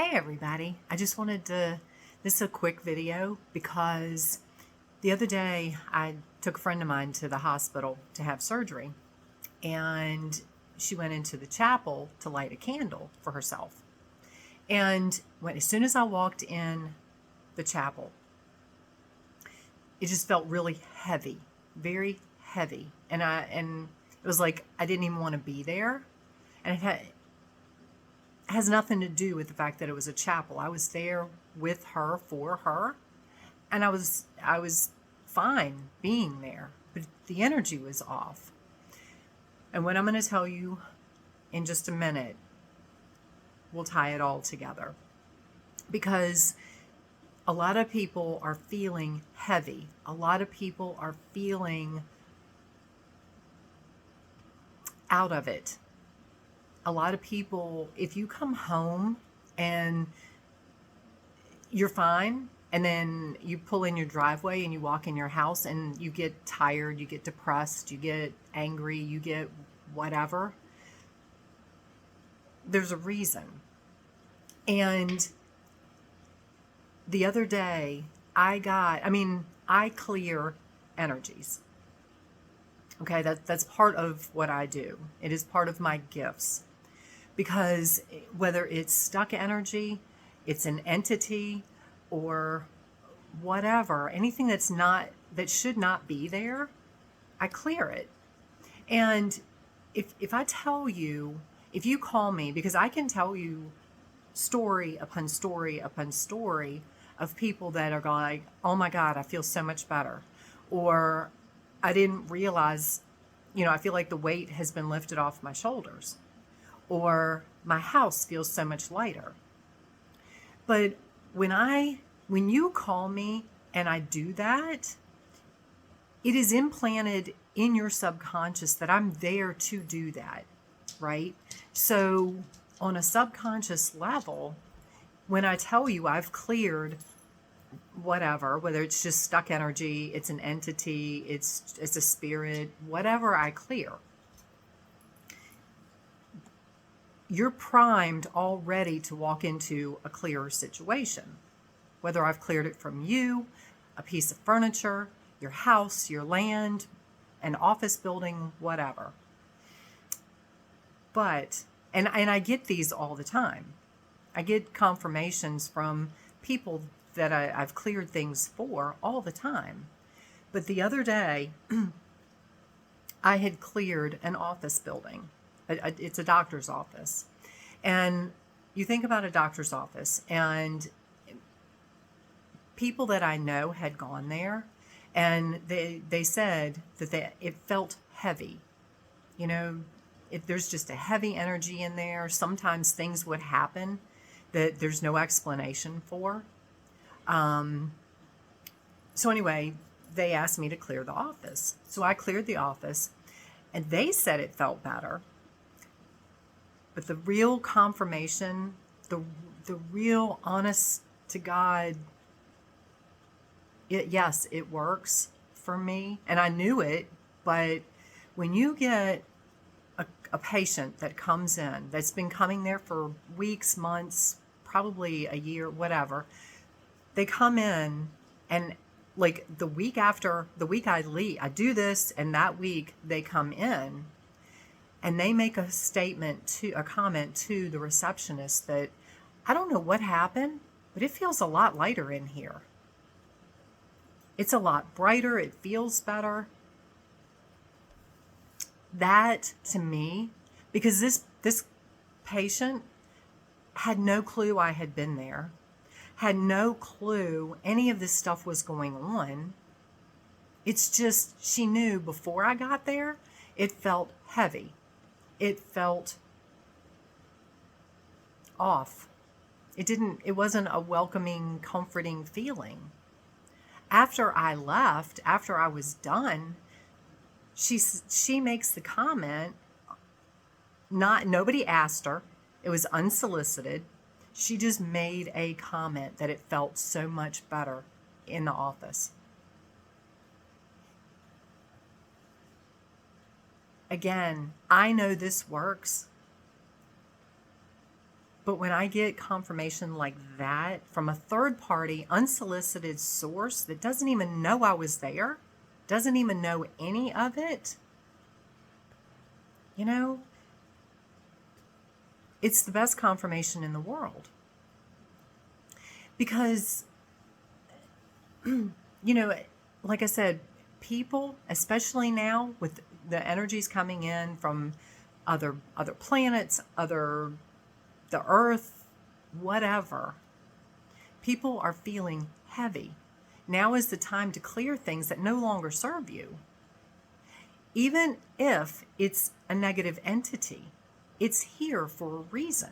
Hey everybody, I just wanted to, this is a quick video because the other day I took a friend of mine to the hospital to have surgery, and she went into the chapel to light a candle for herself. And as soon as I walked in the chapel, it just felt really heavy, very heavy. And it was like I didn't even want to be there. And it has nothing to do with the fact that it was a chapel. I was there with her, for her, and I was fine being there, but the energy was off. And what I'm going to tell you in just a minute will tie it all together, because a lot of people are feeling heavy. A lot of people are feeling out of it. A lot of people, if you come home and you're fine, and then you pull in your driveway and you walk in your house and you get tired, you get depressed, you get angry, you get whatever, there's a reason. And the other day I clear energies. Okay, that's part of what I do. It is part of my gifts. Because whether it's stuck energy, it's an entity, or whatever, anything that should not be there, I clear it. And if I tell you, if you call me, because I can tell you story upon story upon story of people that are like, oh my God, I feel so much better. Or I didn't realize, I feel like the weight has been lifted off my shoulders. Or my house feels so much lighter. But when you call me and I do that, it is implanted in your subconscious that I'm there to do that, right? So on a subconscious level, when I tell you I've cleared whatever, whether it's just stuck energy, it's an entity, it's a spirit, whatever I clear, you're primed already to walk into a clearer situation. Whether I've cleared it from you, a piece of furniture, your house, your land, an office building, whatever. But, and I get these all the time. I get confirmations from people that I've cleared things for all the time. But the other day, I had cleared an office building. It's a doctor's office. And you think about a doctor's office, and people that I know had gone there, and they said that it felt heavy. If there's just a heavy energy in there, sometimes things would happen that there's no explanation for. So anyway, they asked me to clear the office. So I cleared the office, and they said it felt better. But the real confirmation, the real honest to God, yes, it works for me. And I knew it, but when you get a patient that comes in, that's been coming there for weeks, months, probably a year, whatever, they come in, and like the week I leave, I do this, and that week they come in, and they make a comment to the receptionist that, I don't know what happened, but it feels a lot lighter in here. It's a lot brighter. It feels better. That, to me, because this patient had no clue I had been there, had no clue any of this stuff was going on. It's just, she knew before I got there, it felt heavy. It felt off. It wasn't a welcoming, comforting feeling. After I left, after I was done, she makes the comment, nobody asked her. It was unsolicited. She just made a comment that it felt so much better in the office. Again, I know this works But when I get confirmation like that from a third party, unsolicited source that doesn't even know I was there, doesn't even know any of it, you know, it's the best confirmation in the world. Because, you know, like I said, people, especially now with the energies coming in from other planets, the earth, whatever, people are feeling heavy. Now is the time to clear things that no longer serve you. Even if it's a negative entity, it's here for a reason.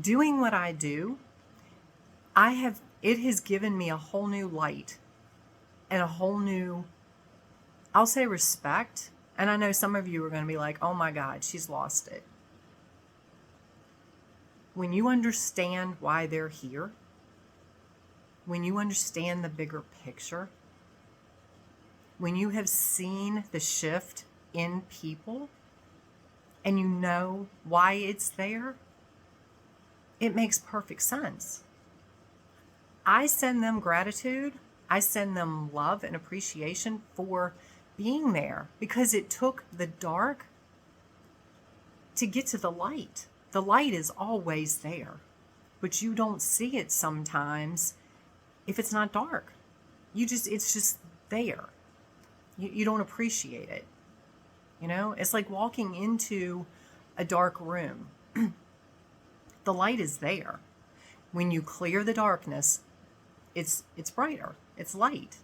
Doing what I do, it has given me a whole new light and a whole new, I'll say, respect. And I know some of you are going to be like, oh my God, she's lost it. When you understand why they're here, when you understand the bigger picture, when you have seen the shift in people and you know why it's there, it makes perfect sense. I send them gratitude. I send them love and appreciation for being there, because it took the dark to get to the light. The light is always there, but you don't see it sometimes if it's not dark. It's just there. You don't appreciate it. You know, it's like walking into a dark room. The light is there. When you clear the darkness, it's brighter. It's light.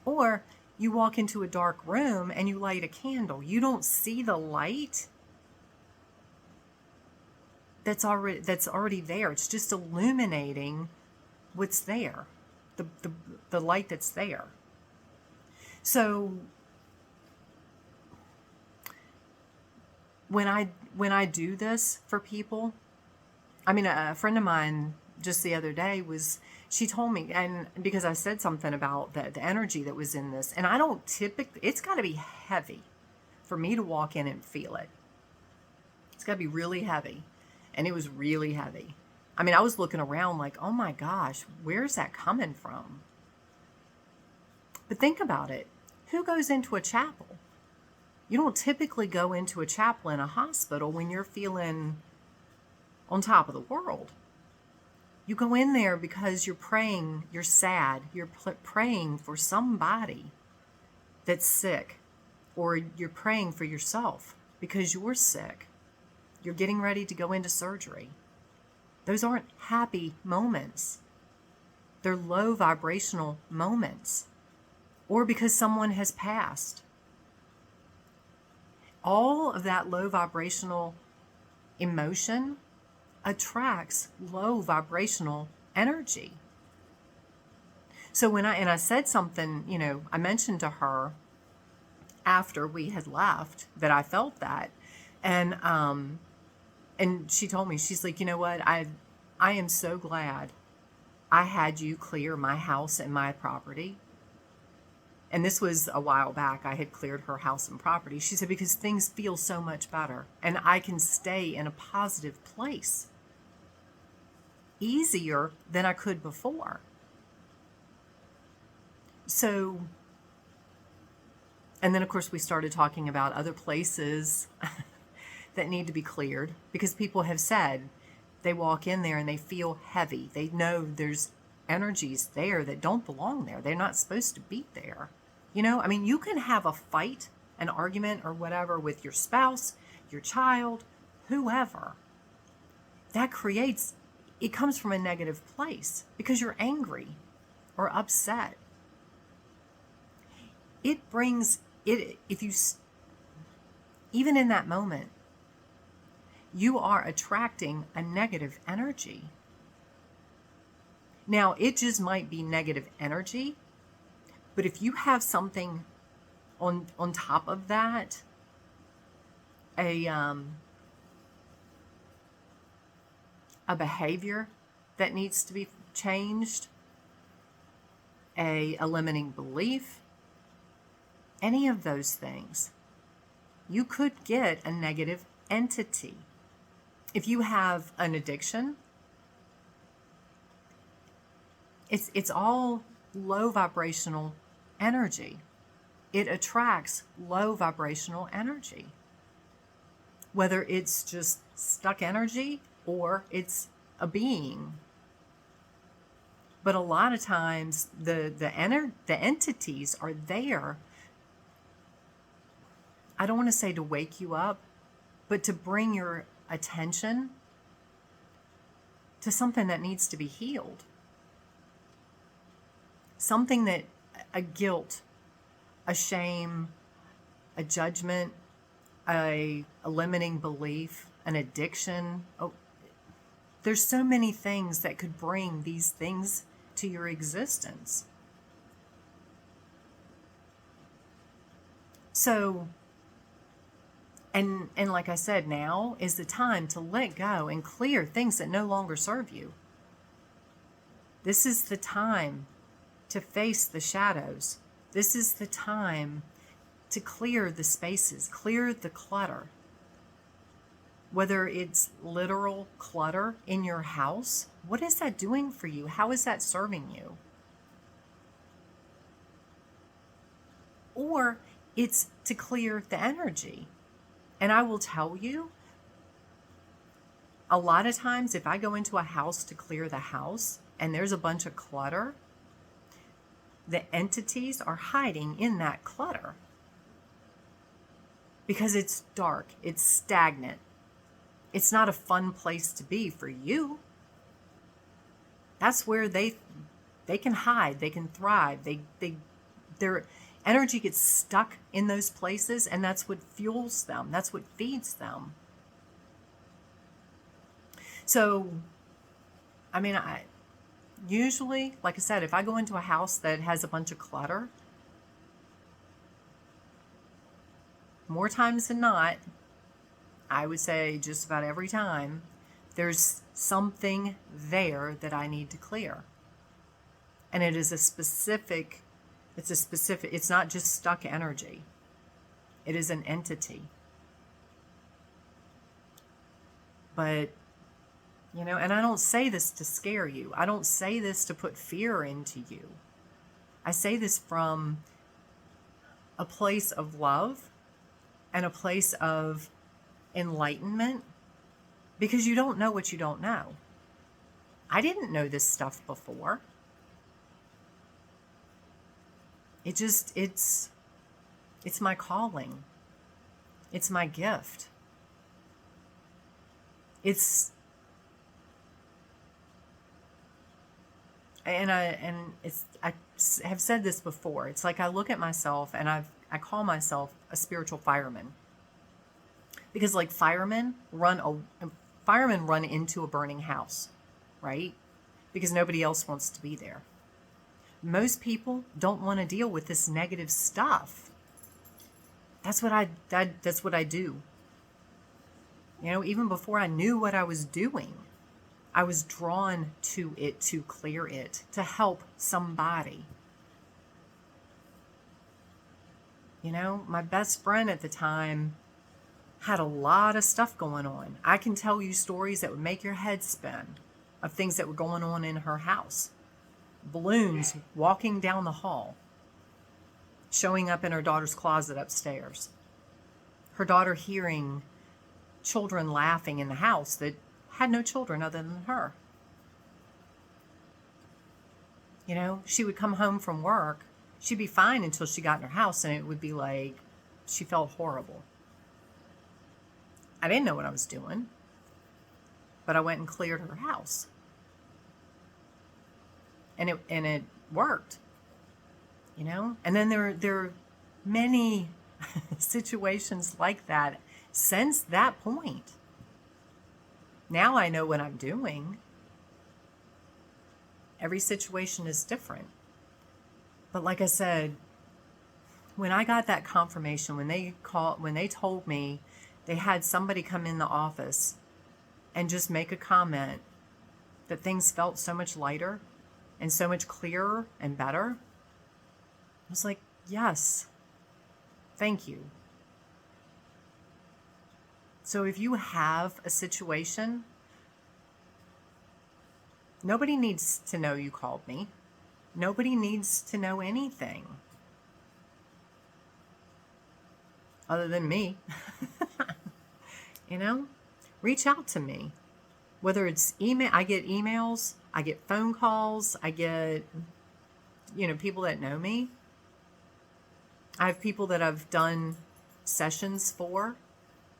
Or you walk into a dark room and you light a candle. You don't see the light that's already there. It's just illuminating what's there, the light that's there. So when I do this for people, I mean, a friend of mine just the other day she told me, and because I said something about the energy that was in this, and I don't typically, it's got to be heavy for me to walk in and feel it. It's got to be really heavy. And it was really heavy. I mean, I was looking around like, oh my gosh, where's that coming from? But think about it. Who goes into a chapel? You don't typically go into a chapel in a hospital when you're feeling on top of the world. You go in there because you're praying, you're sad, you're praying for somebody that's sick, or you're praying for yourself because you're sick. You're getting ready to go into surgery. Those aren't happy moments. They're low vibrational moments. Or because someone has passed. All of that low vibrational emotion attracts low vibrational energy. So when I said something, you know, I mentioned to her after we had left that I felt that. And she told me, she's like, you know what, I am so glad I had you clear my house and my property. And this was a while back. I had cleared her house and property. She said, because things feel so much better and I can stay in a positive place easier than I could before. So, and then of course we started talking about other places that need to be cleared, because people have said they walk in there and they feel heavy. They know there's energies there that don't belong there. They're not supposed to be there. You know, I mean, you can have a fight, an argument or whatever with your spouse, your child, whoever. That creates, it comes from a negative place because you're angry or upset. It brings it, even in that moment, you are attracting a negative energy. Now, it just might be negative energy, but if you have something on top of that, a behavior that needs to be changed, a limiting belief, any of those things, you could get a negative entity. If you have an addiction, it's all low vibrational energy. It attracts low vibrational energy. Whether it's just stuck energy or it's a being. But a lot of times the entities are there. I don't want to say to wake you up, but to bring your attention to something that needs to be healed. Something that, a guilt, a shame, a judgment, a limiting belief, an addiction. Oh, there's so many things that could bring these things to your existence. So, and like I said, now is the time to let go and clear things that no longer serve you. This is the time to face the shadows. This is the time to clear the spaces, clear the clutter. Whether it's literal clutter in your house, what is that doing for you? How is that serving you? Or it's to clear the energy. And I will tell you, a lot of times if I go into a house to clear the house and there's a bunch of clutter, the entities are hiding in that clutter. Because it's dark, it's stagnant. It's not a fun place to be for you. That's where they can hide, they can thrive. Their energy gets stuck in those places, and that's what fuels them. That's what feeds them. So, I usually, like I said, if I go into a house that has a bunch of clutter, more times than not, I would say just about every time, there's something there that I need to clear. And it is it's not just stuck energy. It is an entity. But, and I don't say this to scare you. I don't say this to put fear into you. I say this from a place of love and a place of enlightenment, because you don't know what you don't know. I didn't know this stuff before. It's my calling. It's my gift. I have said this before. It's like I look at myself and I call myself a spiritual fireman. Because like firemen run into a burning house, right? Because nobody else wants to be there. Most people don't want to deal with this negative stuff. That's what I do. Even before I knew what I was doing, I was drawn to it, to clear it, to help somebody. My best friend at the time had a lot of stuff going on. I can tell you stories that would make your head spin of things that were going on in her house. Balloons walking down the hall, showing up in her daughter's closet upstairs. Her daughter hearing children laughing in the house that had no children other than her. She would come home from work. She'd be fine until she got in her house, and it would be like she felt horrible. I didn't know what I was doing, but I went and cleared her house. And it worked, And then there are many situations like that since that point. Now I know what I'm doing. Every situation is different. But like I said, when I got that confirmation, when they told me they had somebody come in the office and just make a comment that things felt so much lighter and so much clearer and better, I was like, yes, thank you. So if you have a situation, nobody needs to know you called me. Nobody needs to know anything other than me. You know, reach out to me. Whether it's email, I get emails, I get phone calls, I get, people that know me. I have people that I've done sessions for.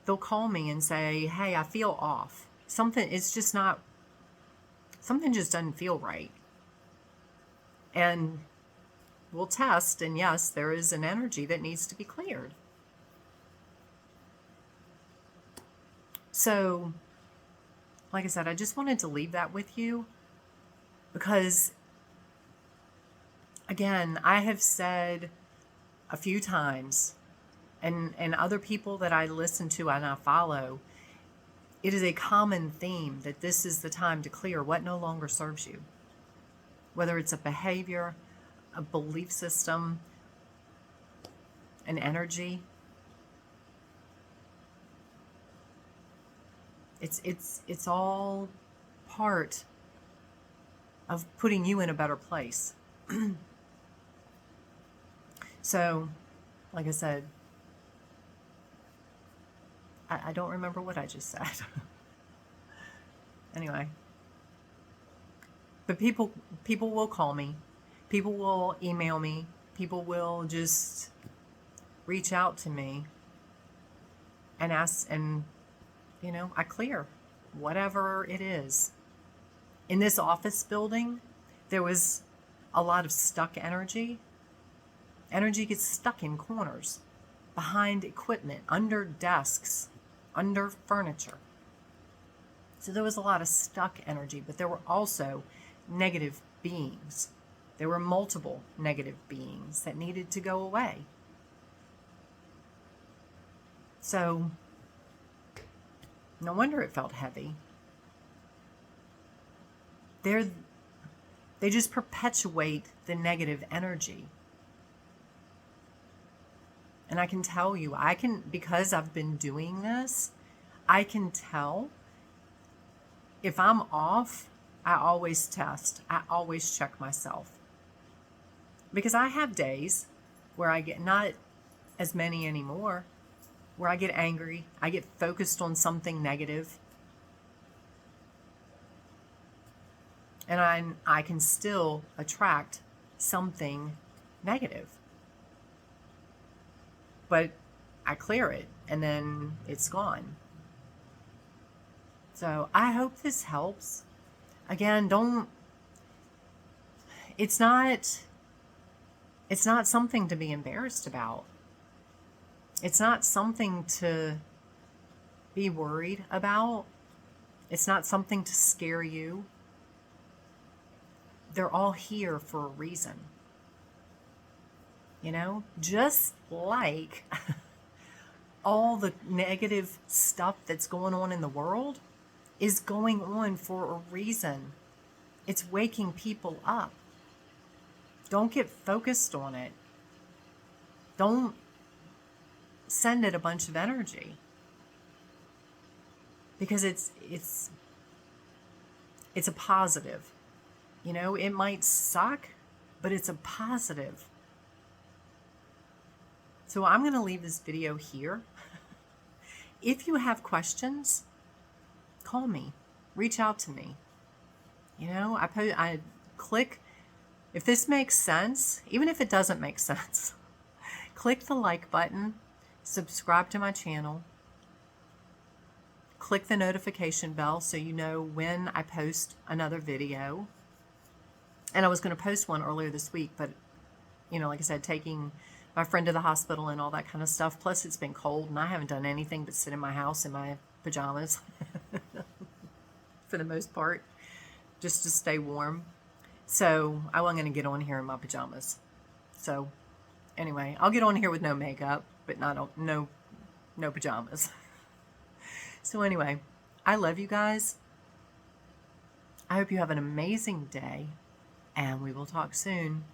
They'll call me and say, hey, I feel off. Something just doesn't feel right. And we'll test, and yes, there is an energy that needs to be cleared. So, like I said, I just wanted to leave that with you because, again, I have said a few times, and other people that I listen to and I follow, it is a common theme that this is the time to clear what no longer serves you. Whether it's a behavior, a belief system, an energy. It's all part of putting you in a better place. So, like I said, I don't remember what I just said. Anyway. But people will call me. People will email me. People will just reach out to me and ask, and I clear whatever it is. In this office building, there was a lot of stuck energy. Energy gets stuck in corners, behind equipment, under desks, under furniture. So there was a lot of stuck energy, but there were also negative beings. There were multiple negative beings that needed to go away. So, no wonder it felt heavy. They just perpetuate the negative energy. And I can tell you, because I've been doing this, I can tell if I'm off, I always test. I always check myself. Because I have days where I get, not as many anymore, where I get angry, I get focused on something negative, and I can still attract something negative. But I clear it, and then it's gone. So I hope this helps. Again, it's not something to be embarrassed about. It's not something to be worried about. It's not something to scare you. They're all here for a reason. Just like all the negative stuff that's going on in the world is going on for a reason. It's waking people up. Don't get focused on it. Don't send it a bunch of energy. Because it's a positive. It might suck, but it's a positive. So I'm going to leave this video here. If you have questions, call me. Reach out to me. I click, if this makes sense, even if it doesn't make sense, click the like button, subscribe to my channel, click the notification bell so you know when I post another video. And I was going to post one earlier this week, but, like I said, taking my friend to the hospital and all that kind of stuff. Plus, it's been cold, and I haven't done anything but sit in my house in my pajamas for the most part, just to stay warm. So I wasn't going to get on here in my pajamas. So anyway, I'll get on here with no makeup, but no pajamas. So anyway, I love you guys. I hope you have an amazing day, and we will talk soon.